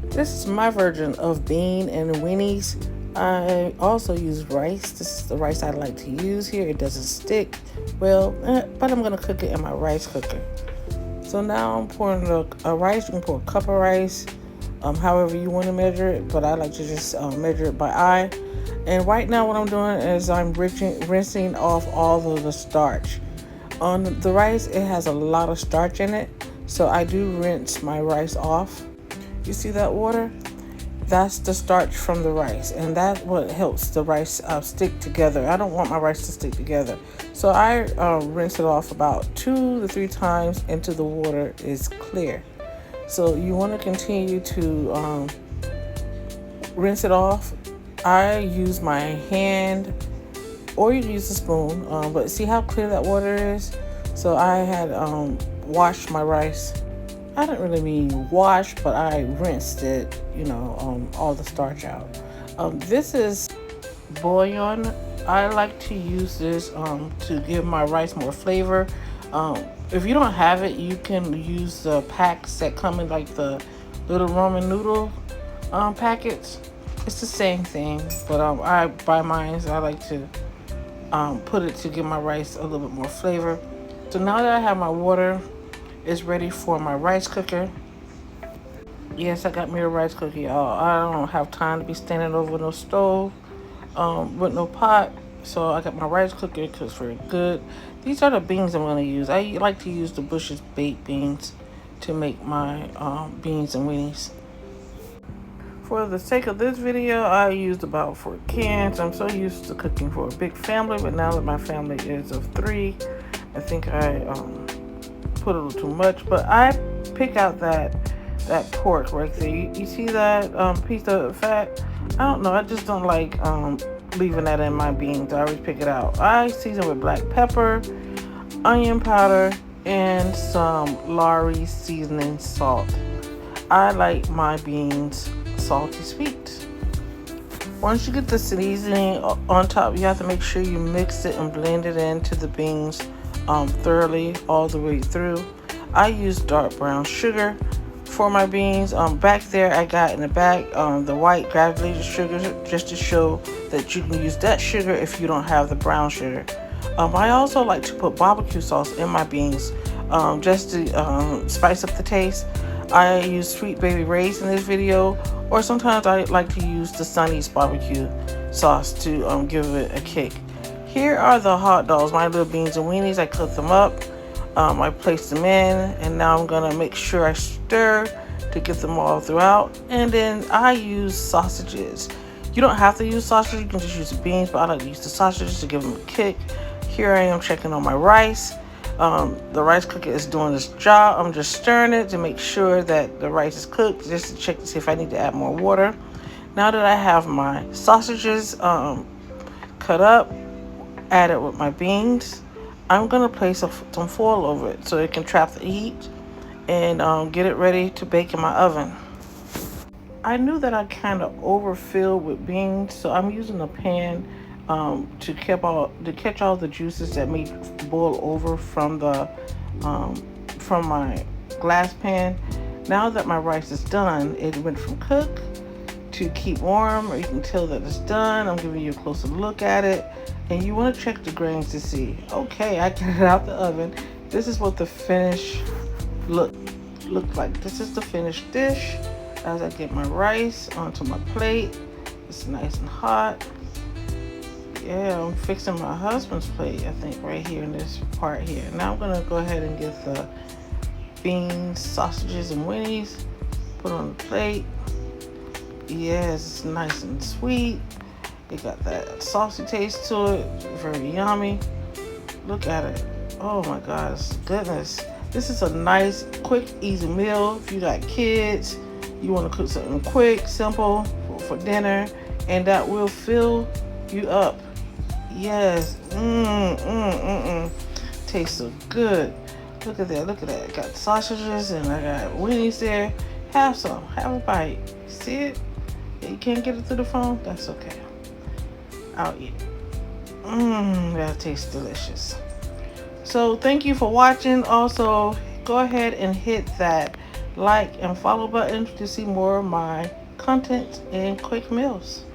This is my version of Bean and Weenies. I also use rice. This is the rice I like to use here. It doesn't stick well, but I'm going to cook it in my rice cooker. So now I'm pouring a rice. You can pour a cup of rice, however you want to measure it, but I like to just measure it by eye. And right now what I'm doing is I'm rinsing off all of the starch. On the rice, it has a lot of starch in it, so I do rinse my rice off. You see that water? That's the starch from the rice, and that's what helps the rice stick together. I don't want my rice to stick together, so I rinse it off about 2 to 3 times until the water is clear. So you want to continue to rinse it off. I use my hand, or you can use a spoon, but see how clear that water is? So I had washed my rice. I didn't really mean wash, but I rinsed it, all the starch out. This is bouillon. I like to use this to give my rice more flavor. If you don't have it, you can use the packs that come in like the little Roman noodle packets. It's the same thing, but I buy mine. I like to put it to give my rice a little bit more flavor. So now that I have my water, it's ready for my rice cooker. Yes, I got me a rice cooker, y'all. I don't have time to be standing over no stove with no pot. So I got my rice cooker because it's very good. These are the beans I'm going to use. I like to use the Bush's baked beans to make my beans and weenies. For the sake of this video, I used about 4 cans. I'm so used to cooking for a big family, but now that my family is of 3, I think I put a little too much. But I pick out that pork right there. You see that piece of fat? I don't know. I just don't like leaving that in my beans. I always pick it out. I season with black pepper, onion powder, and some Lawry's seasoning salt. I like my beans salty sweet. Once you get the seasoning on top, you have to make sure you mix it and blend it into the beans thoroughly all the way through. I use dark brown sugar for my beans. Back there I got in the back the white granulated sugar, just to show that you can use that sugar if you don't have the brown sugar. I also like to put barbecue sauce in my beans just to spice up the taste. I use Sweet Baby Ray's in this video, or sometimes I like to use the Sonny's barbecue sauce to give it a kick. Here are the hot dogs, my little beans and weenies. I cut them up, I placed them in, and now I'm gonna make sure I stir to get them all throughout. And then I use sausages. You don't have to use sausages, you can just use the beans, but I like to use the sausages to give them a kick. Here I am checking on my rice. The rice cooker is doing its job. I'm just stirring it to make sure that the rice is cooked, just to check to see if I need to add more water. Now that I have my sausages cut up, added with my beans, I'm gonna place some foil over it so it can trap the heat and get it ready to bake in my oven. I knew that I kind of overfilled with beans, so I'm using a pan to catch all the juices that may boil over from my glass pan. Now that my rice is done, it went from cook to keep warm, or you can tell that it's done. I'm giving you a closer look at it, and you want to check the grains to see. Okay, I got it out the oven. This is what the finished look like. This is the finished dish as I get my rice onto my plate. It's nice and hot. Yeah, I'm fixing my husband's plate, I think, right here in this part here. Now I'm gonna go ahead and get the beans, sausages, and weenies, put on the plate. Yes, it's nice and sweet. It got that saucy taste to it, very yummy. Look at it. Oh my gosh, goodness. This is a nice, quick, easy meal. If you got kids, you wanna cook something quick, simple for dinner, and that will fill you up. Yes, tastes so good. Look at that, look at that. Got sausages and I got weenies there. Have some, have a bite. See it? You can't get it through the phone? That's okay. I'll eat it. That tastes delicious. So thank you for watching. Also, go ahead and hit that like, and follow button to see more of my content and quick meals.